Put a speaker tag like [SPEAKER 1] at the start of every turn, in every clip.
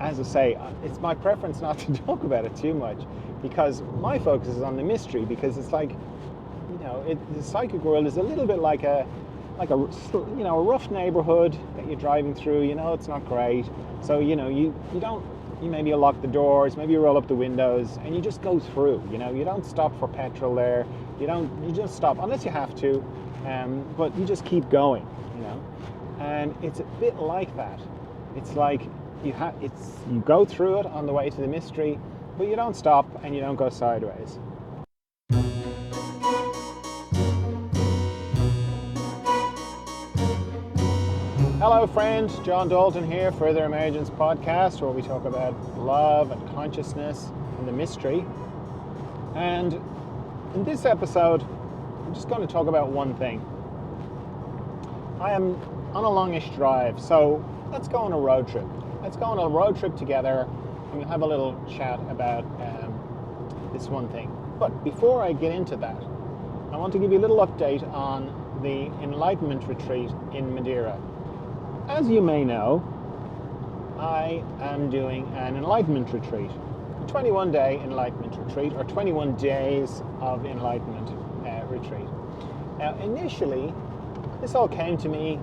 [SPEAKER 1] as I say, it's my preference not to talk about it too much, because my focus is on the mystery. Because it's like, the psychic world is a little bit like a rough neighborhood that you're driving through. It's not great. So you maybe you lock the doors, maybe you roll up the windows, and you just go through. You don't stop for petrol there. You just stop unless you have to, but you just keep going. And it's a bit like that. It's like you go through it on the way to the mystery, but you don't stop and you don't go sideways. Hello friend, John Dalton here for the Emergence Podcast, where we talk about love and consciousness and the mystery. And in this episode, I'm just going to talk about one thing. I am on a longish drive, so let's go on a road trip. Let's go on a road trip together and we'll have a little chat about this one thing. But before I get into that, I want to give you a little update on the Enlightenment Retreat in Madeira. As you may know, I am doing an Enlightenment Retreat, a 21-day Enlightenment Retreat, or 21 days of Enlightenment Retreat. Now, initially, this all came to me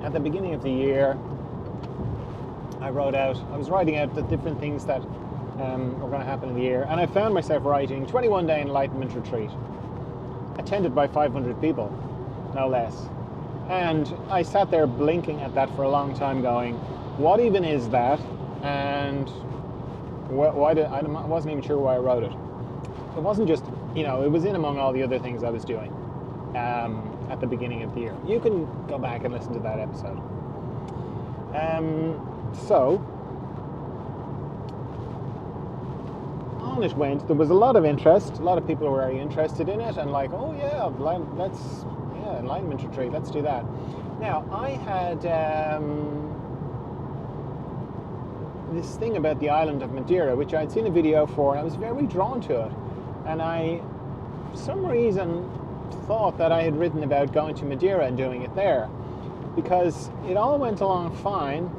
[SPEAKER 1] at the beginning of the year. I was writing out the different things that were going to happen in the year, and I found myself writing 21-day Enlightenment Retreat, attended by 500 people, no less. And I sat there blinking at that for a long time going, what even is that? And I wasn't even sure why I wrote it. It wasn't just, it was in among all the other things I was doing at the beginning of the year. You can go back and listen to that episode. So, on it went. There was a lot of interest. A lot of people were very interested in it and like, oh yeah, Enlightenment Retreat, let's do that. Now, I had this thing about the island of Madeira, which I'd seen a video for, and I was very drawn to it. And I, for some reason, thought that I had written about going to Madeira and doing it there, because it all went along fine.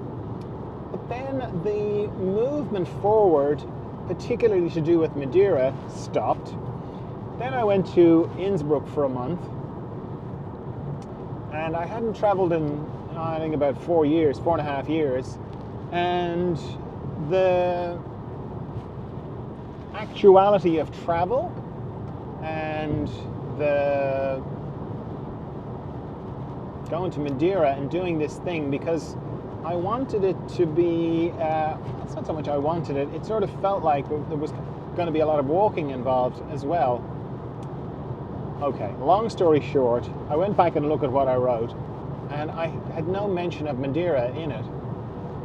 [SPEAKER 1] But then the movement forward, particularly to do with Madeira, stopped. Then I went to Innsbruck for a month. And I hadn't traveled in, I think, about 4.5 years. And the actuality of travel and the going to Madeira and doing this thing, because I wanted it to be, it's not so much I wanted it, it sort of felt like there was going to be a lot of walking involved as well. Okay, long story short, I went back and looked at what I wrote, and I had no mention of Madeira in it.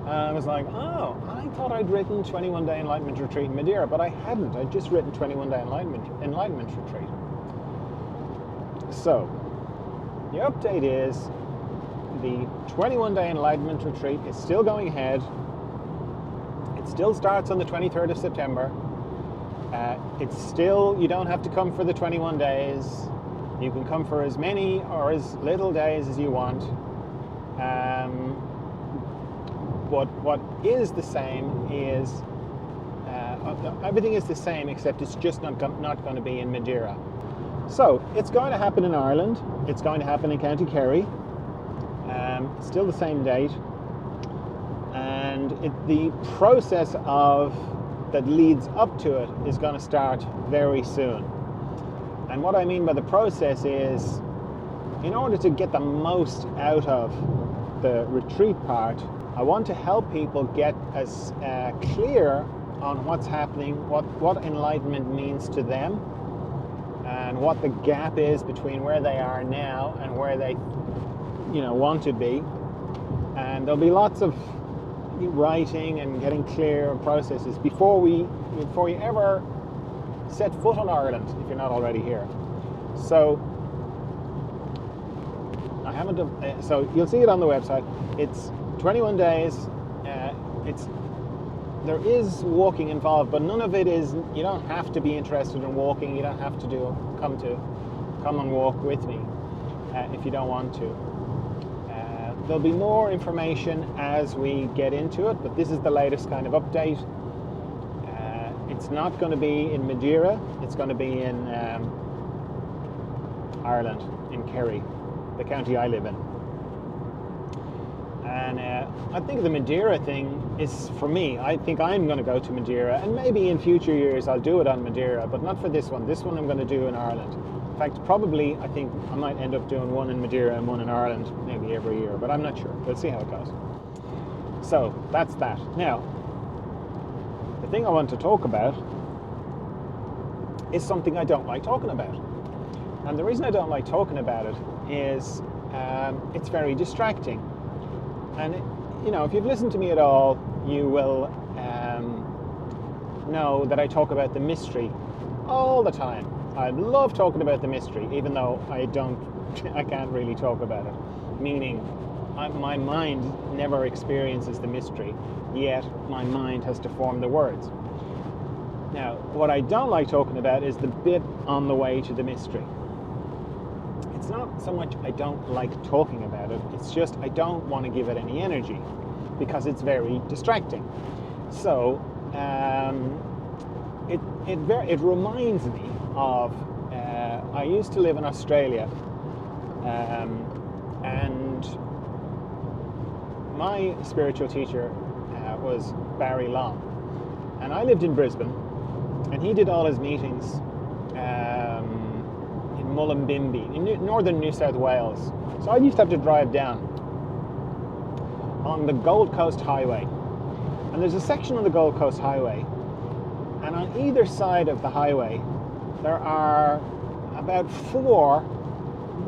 [SPEAKER 1] I was like, oh, I thought I'd written 21-day Enlightenment Retreat in Madeira, but I hadn't. I'd just written 21-day Enlightenment Retreat. So, the update is the 21-day Enlightenment Retreat is still going ahead. It still starts on the 23rd of September. It's still, you don't have to come for the 21 days. You can come for as many or as little days as you want. But what is the same is, everything is the same, except it's just not going to be in Madeira. So, it's going to happen in Ireland. It's going to happen in County Kerry. It's still the same date. And the process that leads up to it is going to start very soon. And what I mean by the process is, in order to get the most out of the retreat part, I want to help people get as clear on what's happening, what enlightenment means to them, and what the gap is between where they are now and where they want to be. And there'll be lots of writing and getting clear processes before you ever set foot on Ireland, if you're not already here. So I haven't. So you'll see it on the website. It's 21 days. There is walking involved, but none of it is. You don't have to be interested in walking. You don't have to come and walk with me if you don't want to. there'll be more information as we get into it, but this is the latest kind of update. It's not going to be in Madeira, it's going to be in Ireland, in Kerry, the county I live in. And I think the Madeira thing is, for me, I think I'm going to go to Madeira, and maybe in future years I'll do it on Madeira, but not for this one. This one I'm going to do in Ireland. In fact, probably I think I might end up doing one in Madeira and one in Ireland maybe every year, but I'm not sure. We'll see how it goes. So that's that. Now, the thing I want to talk about is something I don't like talking about. And the reason I don't like talking about it is it's very distracting. And if you've listened to me at all, you will know that I talk about the mystery all the time. I love talking about the mystery, even though I can't really talk about it. Meaning, my mind never experiences the mystery, yet my mind has to form the words. Now, what I don't like talking about is the bit on the way to the mystery. It's not so much I don't like talking about it, it's just I don't want to give it any energy because it's very distracting. So it reminds me of I used to live in Australia, and my spiritual teacher was Barry Long, and I lived in Brisbane, and he did all his meetings in Mullumbimby, in northern New South Wales. So I used to have to drive down on the Gold Coast Highway. And there's a section on the Gold Coast Highway, and on either side of the highway there are about 4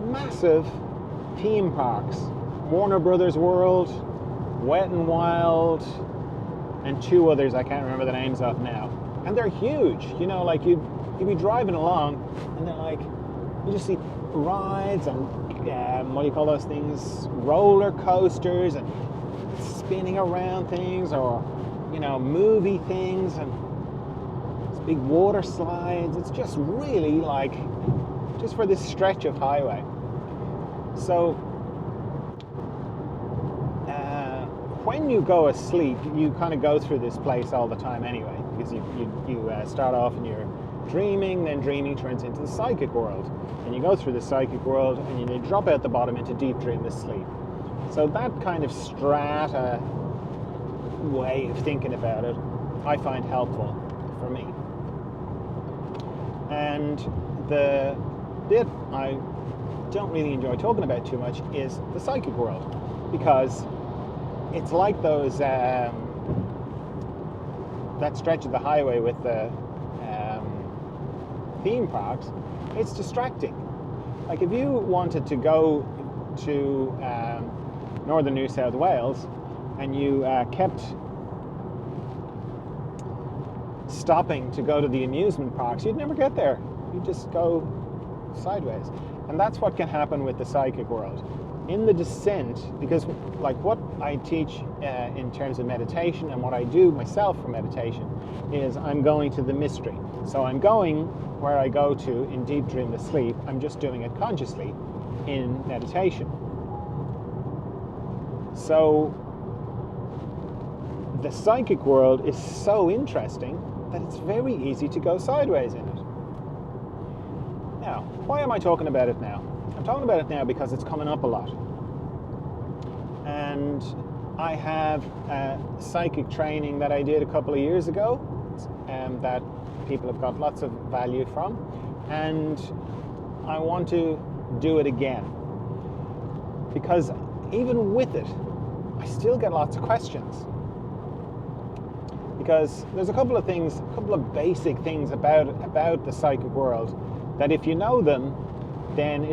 [SPEAKER 1] massive theme parks. Warner Brothers World, Wet n Wild, and 2 others I can't remember the names of now. And they're huge, like you'd be driving along and they're like, you just see rides and what do you call those things, roller coasters and spinning around things, or movie things, and big water slides. It's just really like just for this stretch of highway. So when you go asleep, you kind of go through this place all the time anyway, because you start off and you're dreaming, then dreaming turns into the psychic world, and you go through the psychic world and you drop out the bottom into deep dreamless sleep. So that kind of strata way of thinking about it I find helpful for me. And the bit I don't really enjoy talking about too much is the psychic world, because it's like those that stretch of the highway with the theme parks. It's distracting. Like if you wanted to go to northern New South Wales and you kept stopping to go to the amusement parks, you'd never get there. You'd just go sideways. And that's what can happen with the psychic world. In the descent, because like what I teach in terms of meditation and what I do myself for meditation is I'm going to the mystery. So I'm going where I go to in deep dreamless sleep. I'm just doing it consciously in meditation. So the psychic world is so interesting that it's very easy to go sideways in it. Now, why am I talking about it now? I'm talking about it now because it's coming up a lot. And I have a psychic training that I did a couple of years ago that people have got lots of value from. And I want to do it again. Because even with it, I still get lots of questions. Because there's a couple of basic things about the psychic world that if you know them, then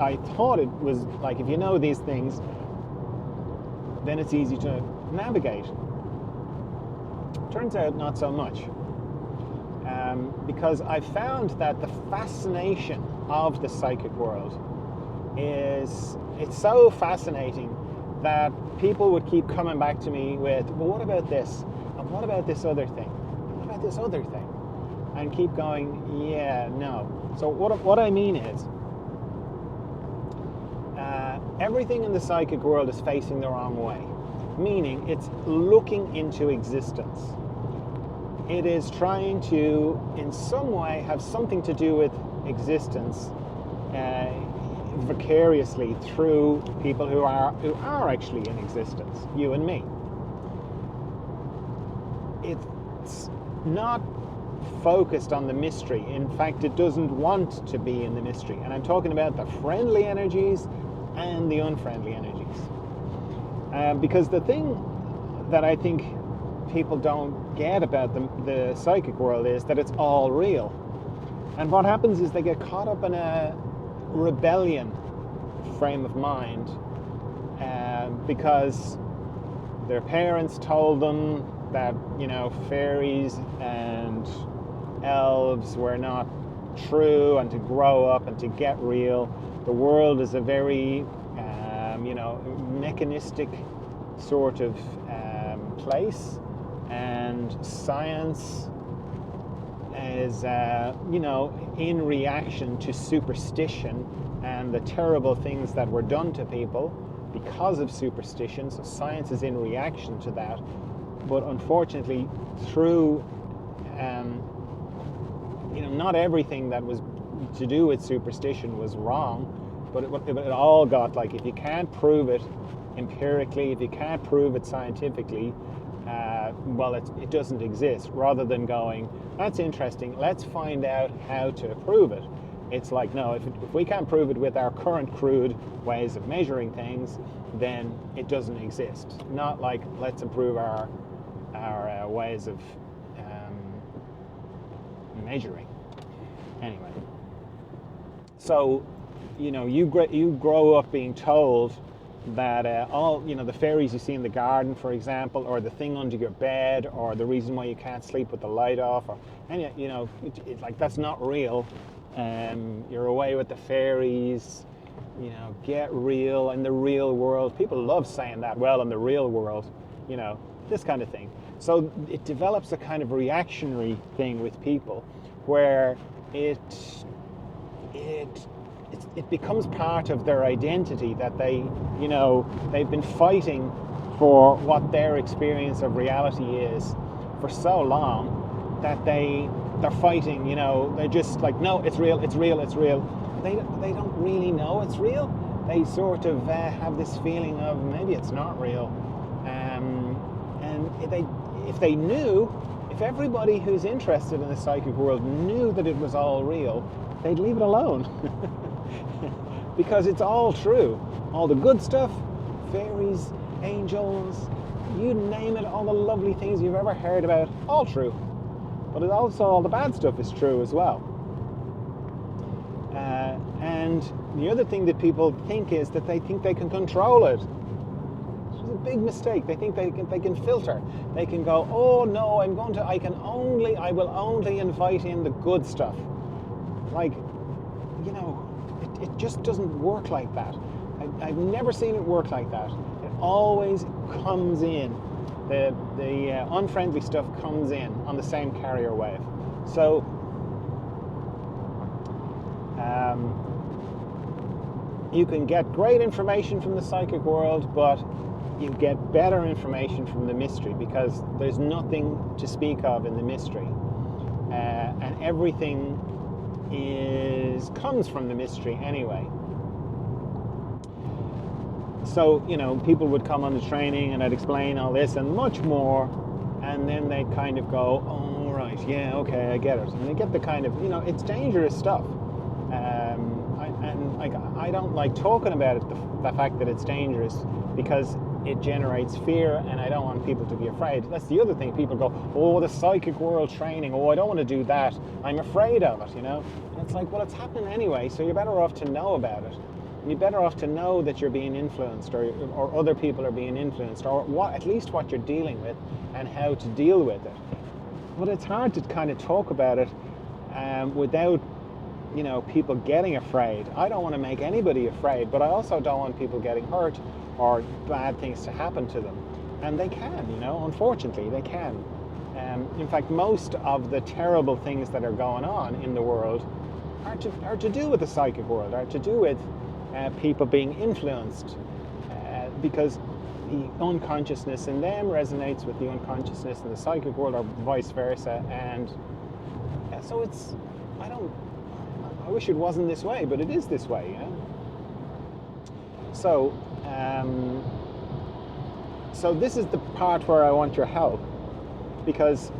[SPEAKER 1] I thought it was like if you know these things, then it's easy to navigate. Turns out not so much. Because I found that the fascination of the psychic world it's so fascinating that people would keep coming back to me with, well, what about this? And what about this other thing? And what about this other thing? And keep going, yeah, no. So what I mean is, everything in the psychic world is facing the wrong way, meaning it's looking into existence. It is trying to, in some way, have something to do with existence vicariously through people who are actually in existence, you and me. It's not focused on the mystery. In fact, it doesn't want to be in the mystery. And I'm talking about the friendly energies and the unfriendly energies. Because the thing that I think people don't get about the psychic world is that it's all real. And what happens is they get caught up in a rebellion frame of mind because their parents told them that, you know, fairies and elves were not true, and to grow up and to get real. The world is a very mechanistic sort of place, and science is in reaction to superstition and the terrible things that were done to people because of superstition. So science is in reaction to that, but unfortunately through not everything that was to do with superstition was wrong, but it all got, like, if you can't prove it empirically, if you can't prove it scientifically, well, it doesn't exist, rather than going, that's interesting, let's find out how to prove it. It's like, no, if we can't prove it with our current crude ways of measuring things, then it doesn't exist. Not like, let's improve our ways of measuring. Anyway, so you grow up being told that all the fairies you see in the garden, for example, or the thing under your bed, or the reason why you can't sleep with the light off, it's like, that's not real. You're away with the fairies. Get real in the real world. People love saying that. Well, in the real world, this kind of thing. So it develops a kind of reactionary thing with people, where it becomes part of their identity, that they've been fighting for what their experience of reality is for so long that they're fighting. They're just like, no, it's real, it's real, it's real. They don't really know it's real. They sort of have this feeling of maybe it's not real. And if everybody who's interested in the psychic world knew that it was all real, they'd leave it alone. Because it's all true. All the good stuff, fairies, angels, you name it, all the lovely things you've ever heard about, all true. But it also, all the bad stuff is true as well. And the other thing that people think is that they think they can control it. It's a big mistake. They think they can filter. They can go, oh no, I will only invite in the good stuff. Like, it just doesn't work like that. I've never seen it work like that. It always comes in. The unfriendly stuff comes in on the same carrier wave. So you can get great information from the psychic world, but you get better information from the mystery, because there's nothing to speak of in the mystery, and everything comes from the mystery anyway. So people would come on the training and I'd explain all this and much more, and then they'd kind of go, oh right, yeah, okay, I get it. And they get the kind of, it's dangerous stuff. I don't like talking about it, the fact that it's dangerous, because it generates fear, and I don't want people to be afraid. That's the other thing. People go, oh, the psychic world training, oh, I don't want to do that, I'm afraid of it, And it's like, well, it's happening anyway, so you're better off to know about it. You're better off to know that you're being influenced, or other people are being influenced, or at least what you're dealing with and how to deal with it. But it's hard to kind of talk about it without people getting afraid. I don't want to make anybody afraid, but I also don't want people getting hurt or bad things to happen to them. And they can, unfortunately, they can. In fact, most of the terrible things that are going on in the world are to do with the psychic world, are to do with people being influenced because the unconsciousness in them resonates with the unconsciousness in the psychic world, or vice versa. And so it's, I wish it wasn't this way, but it is this way, you know? So, so this is the part where I want your help, because,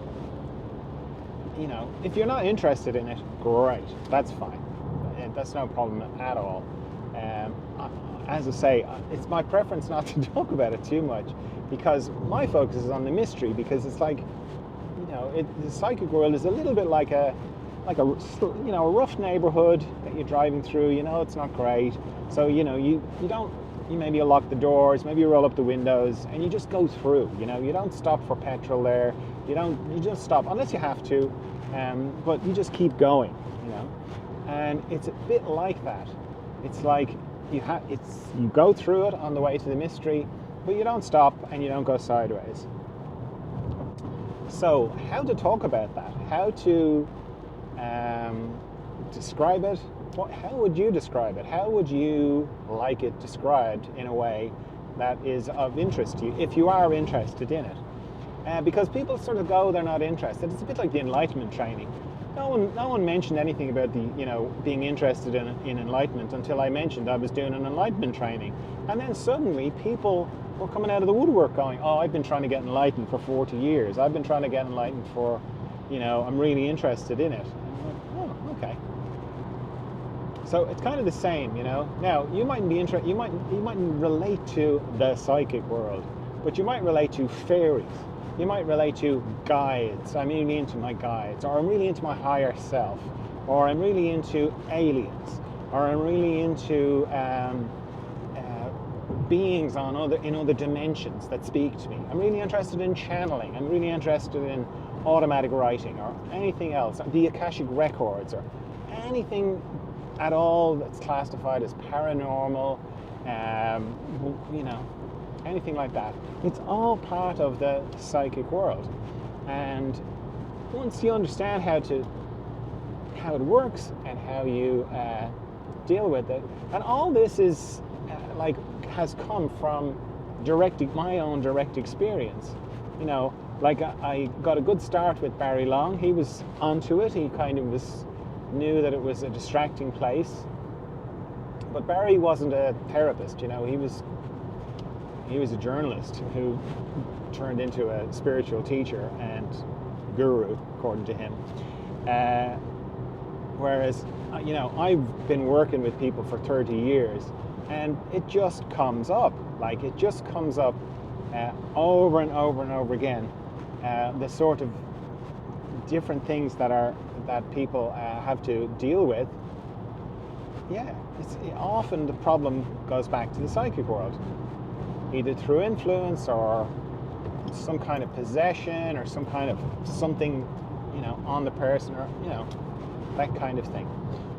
[SPEAKER 1] you know, if you're not interested in it, great, that's fine. That's no problem at all. As I say, it's my preference not to talk about it too much, because my focus is on the mystery, because it's like, you know, the psychic world is a little bit like a rough neighborhood that you're driving through. You know, it's not great. So, you know, you maybe you lock the doors, maybe you roll up the windows, and you just go through. You know, you don't stop for petrol there. You just stop unless you have to, but you just keep going. You know, and it's a bit like that. It's like you go through it on the way to the mystery, but you don't stop and you don't go sideways. So, how to talk about that? How to describe it? How would you describe it? How would you like it described in a way that is of interest to you, if you are interested in it? Because people sort of go, they're not interested. It's a bit like the enlightenment training. No one mentioned anything about being interested in enlightenment until I mentioned I was doing an enlightenment training, and then suddenly people were coming out of the woodwork going, "Oh, I've been trying to get enlightened for 40 years. I've been trying to get enlightened for, I'm really interested in it." And I'm like, "Oh, okay." So it's kind of the same, you know. Now you mightn't be interested. You mightn't relate to the psychic world, but you might relate to fairies. You might relate to guides. I'm really into my guides, or I'm really into my higher self, or I'm really into aliens, or I'm really into beings in other dimensions that speak to me. I'm really interested in channeling. I'm really interested in automatic writing, or anything else, the Akashic records, or anything at all that's classified as paranormal, anything like that. It's all part of the psychic world. And once you understand how it works and how you deal with it, and all this is has come from my own direct experience. You know, like I got a good start with Barry Long. He was onto it. He kind of knew that it was a distracting place. But Barry wasn't a therapist, you know. He was a journalist who turned into a spiritual teacher and guru, according to him. Whereas, I've been working with people for 30 years, and it just comes up. It just comes up over and over and over again. The sort of different things that people have to deal with. Yeah, often the problem goes back to the psychic world, either through influence or some kind of possession or some kind of something, on the person, or that kind of thing.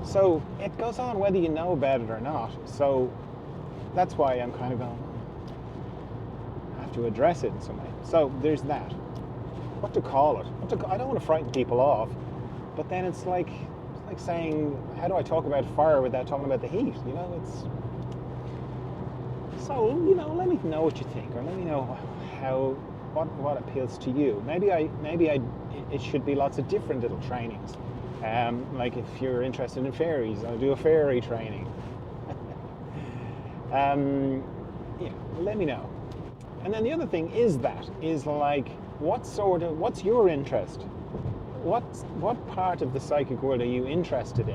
[SPEAKER 1] So it goes on whether you know about it or not. So that's why I'm kind of going, I have to address it in some way. So there's that. What to call it? I don't want to frighten people off, but then it's like saying, how do I talk about fire without talking about the heat? So let me know what you think, or let me know what appeals to you. Maybe it should be lots of different little trainings. Like if you're interested in fairies, I'll do a fairy training. Let me know. And then the other thing is what's your interest? What part of the psychic world are you interested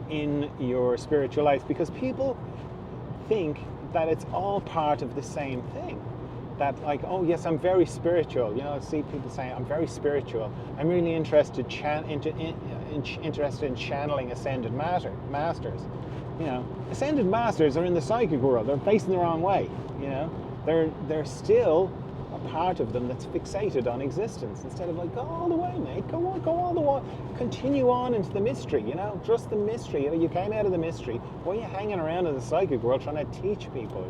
[SPEAKER 1] in your spiritual life? Because people think that it's all part of the same thing. That oh yes, I'm very spiritual. I see people saying, I'm very spiritual. I'm really interested in channeling ascended masters. Ascended masters are in the psychic world. They're facing the wrong way. They're still a part of them that's fixated on existence, instead of go all the way, mate. Go all the way. Continue on into the mystery. Just the mystery. You came out of the mystery. Why are you hanging around in the psychic world trying to teach people?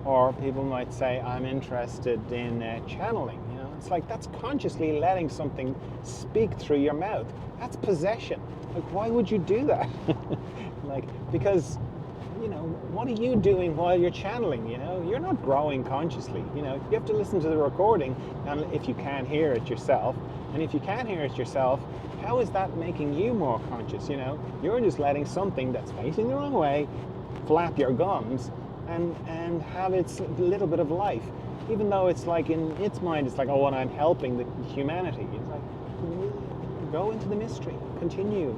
[SPEAKER 1] Or people might say, I'm interested in channeling. it's like that's consciously letting something speak through your mouth. That's possession. Like, why would you do that? Like, because, what are you doing while you're channeling? You're not growing consciously. You have to listen to the recording, and if you can't hear it yourself, and if you can't hear it yourself, how is that making you more conscious? You're just letting something that's facing the wrong way flap your gums and have its little bit of life, even though it's like in its mind it's like, oh, and I'm helping the humanity. It's like, go into the mystery, continue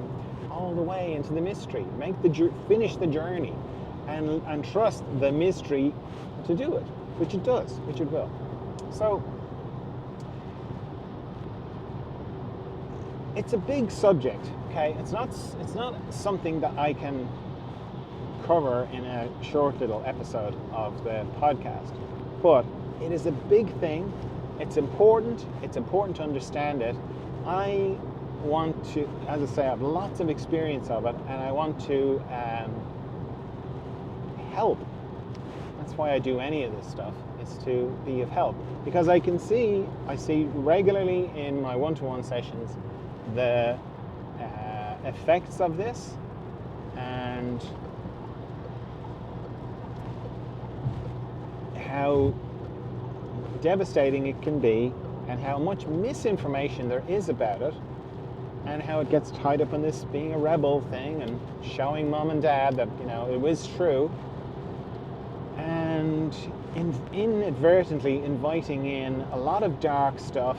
[SPEAKER 1] all the way into the mystery, finish the journey, and trust the mystery to do it, which it does, which it will. So it's a big subject, okay? It's not something that I can cover in a short little episode of the podcast, but it is a big thing. It's important to understand it. I want to, as I say, I have lots of experience of it, and I want to help. That's why I do any of this stuff, is to be of help, because I see regularly in my one-to-one sessions the effects of this, and how devastating it can be, and how much misinformation there is about it, and how it gets tied up in this being a rebel thing and showing mom and dad that it was true, and inadvertently inviting in a lot of dark stuff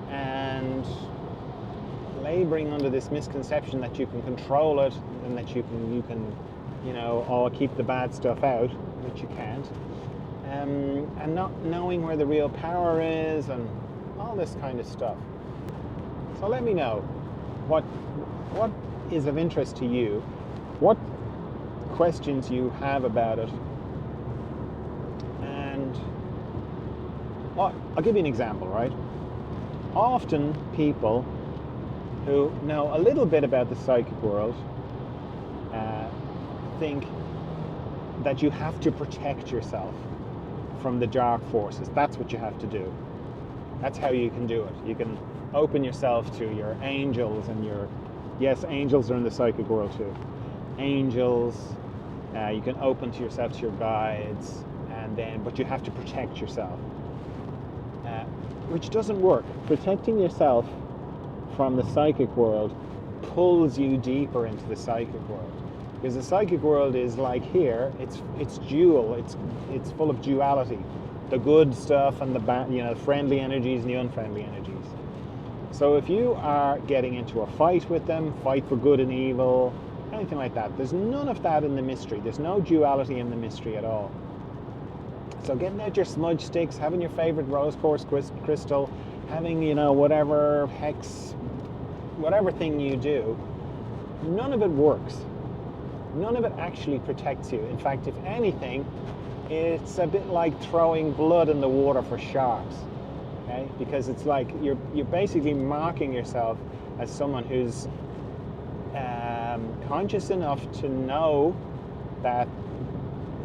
[SPEAKER 1] and laboring under this misconception that you can control it and that you can keep the bad stuff out, which you can't, and not knowing where the real power is and all this kind of stuff. So let me know what is of interest to you, what questions you have about it, and I'll give you an example, right? Often people who know a little bit about the psychic world think that you have to protect yourself from the dark forces. That's what you have to do. That's how you can do it. You can open yourself to your angels and yes, angels are in the psychic world too. Angels, you can open to yourself to your guides, but you have to protect yourself, which doesn't work. Protecting yourself from the psychic world pulls you deeper into the psychic world, because the psychic world is like here. It's dual. It's full of duality, the good stuff and the bad, the friendly energies and the unfriendly energies. So if you are getting into a fight with them, fight for good and evil, anything like that, there's none of that in the mystery. There's no duality in the mystery at all. So getting out your smudge sticks, having your favorite rose quartz crystal, having whatever hex, whatever thing you do, none of it works. None of it actually protects you. In fact, if anything, it's a bit like throwing blood in the water for sharks. Okay? Because it's like you're basically marking yourself as someone who's conscious enough to know that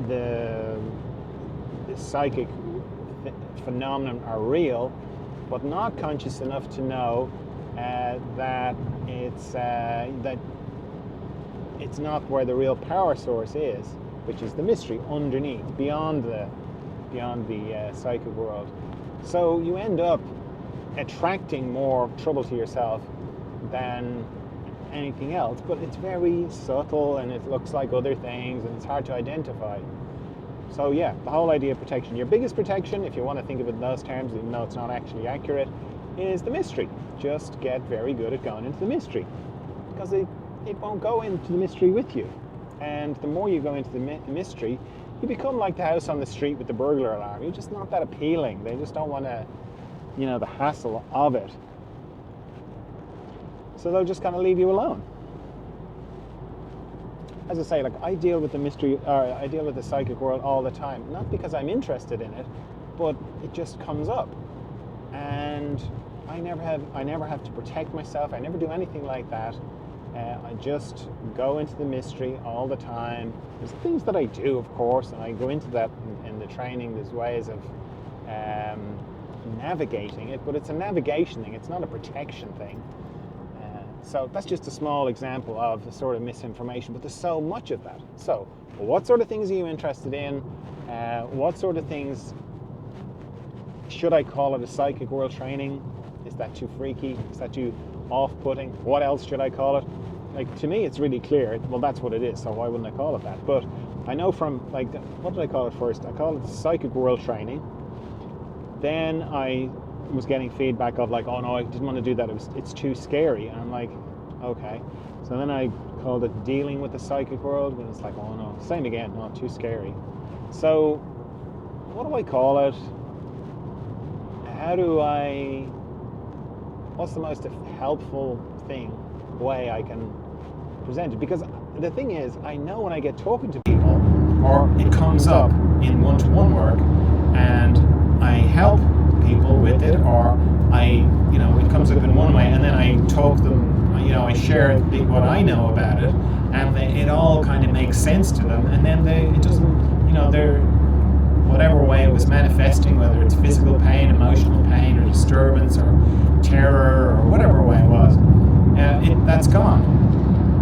[SPEAKER 1] the psychic phenomenon are real, but not conscious enough to know that it's not where the real power source is, which is the mystery underneath, beyond the psychic world. So you end up attracting more trouble to yourself than anything else, but it's very subtle and it looks like other things and it's hard to identify. So yeah, the whole idea of protection. Your biggest protection, if you want to think of it in those terms, even though it's not actually accurate, is the mystery. Just get very good at going into the mystery, because it won't go into the mystery with you. And the more you go into the mystery, you become like the house on the street with the burglar alarm. You're just not that appealing. They just don't want to, the hassle of it. So they'll just kind of leave you alone. As I say, like I deal with the mystery, or I deal with the psychic world all the time, not because I'm interested in it, but it just comes up. And I never have to protect myself. I never do anything like that. I just go into the mystery all the time. There's things that I do, of course, and I go into that in the training. There's ways of navigating it, but it's a navigation thing. It's not a protection thing. So that's just a small example of the sort of misinformation, but there's so much of that. So what sort of things are you interested in? What sort of things should I call it a psychic world training? Is that too freaky? Is that too off-putting? What else should I call it? Like, to me, it's really clear. Well, that's what it is, so why wouldn't I call it that? But I know from, like, what did I call it first? I called it psychic world training. Then I was getting feedback of like, oh no, I didn't want to do that. It's too scary. And I'm like, okay. So then I called it dealing with the psychic world, and it's like, oh no, same again, no, too scary. So what do I call it? What's the most helpful way I can present it? Because the thing is, I know when I get talking to people, or it comes up in one-to-one work, and I help people with it, or it comes up in one way, and then I talk them, I share what I know about it, and it all kind of makes sense to them, and then it doesn't, they're, whatever way it was manifesting, whether it's physical pain, emotional pain, or disturbance, or terror, or whatever way it was, that's gone.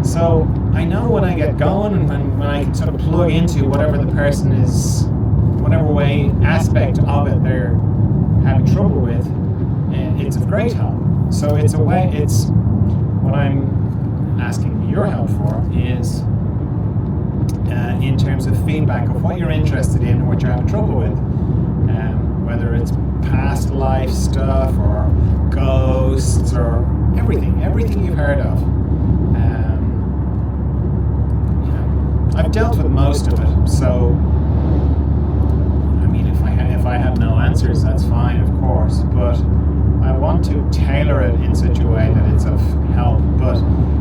[SPEAKER 1] So I know when I get going, and when I can sort of plug into whatever the person is, whatever way, aspect of it they're having trouble with, it's of great help. So it's what I'm asking your help for is in terms of feedback of what you're interested in or what you're having trouble with, whether it's past life stuff or ghosts or everything you've heard of. I've dealt with most of it, so if I have no answers, that's fine, of course, but I want to tailor it in such a way that it's of help. But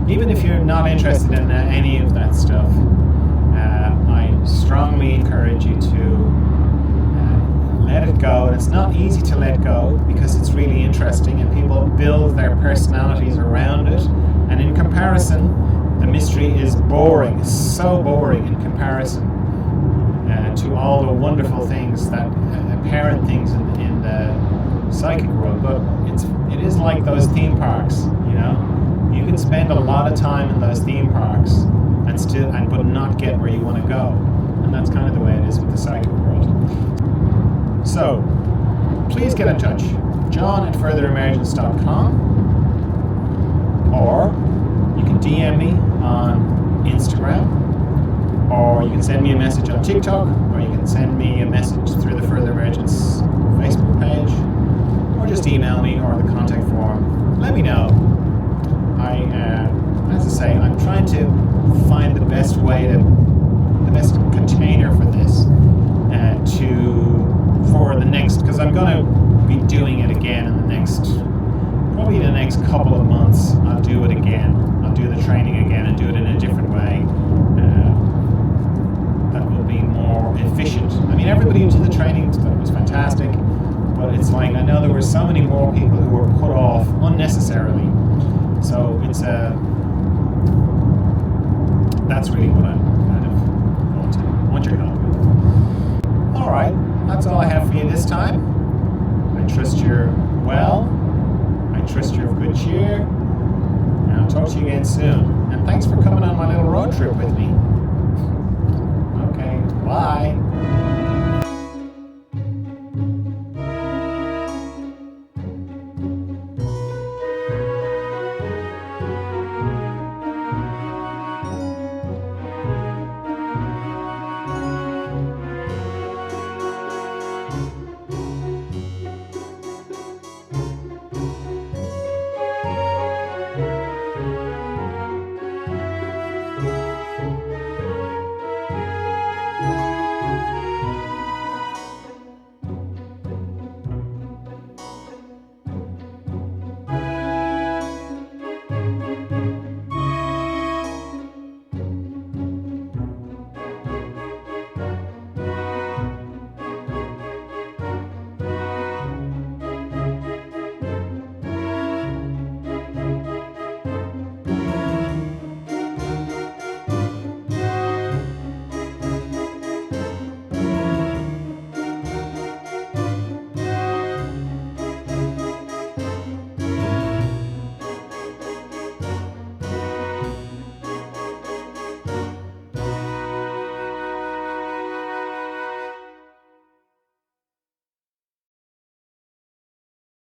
[SPEAKER 1] even if you're not interested in any of that stuff, I strongly encourage you to let it go. And it's not easy to let go because it's really interesting, and people build their personalities around it. And in comparison, the mystery is boring, so boring in comparison to all the wonderful things that apparent things in the psychic world. But it is like those theme parks, you can spend a lot of time in those theme parks but not get where you want to go, and that's kind of the way it is with the psychic world. So please get in touch, john@furtheremergence.com, or you can DM me on Instagram, or you can send me a message on TikTok, or you can send me a message through the Further Emergence Facebook page, or just email me or the contact form. Let me know. As I say, I'm trying to find the best container for this for the next, because I'm going to be doing it again in probably the next couple of months. I'll do it again. I'll do the training again and do it in a different way. That will be more efficient. Everybody who did the training thought it was fantastic, but it's like, I know there were so many more people who were put off unnecessarily. So that's really what I kind of want your help with. All right, that's all I have for you this time. I trust you're well. I trust you're of good cheer. And I'll talk to you again soon. And thanks for coming on my little road trip with me. Okay, bye.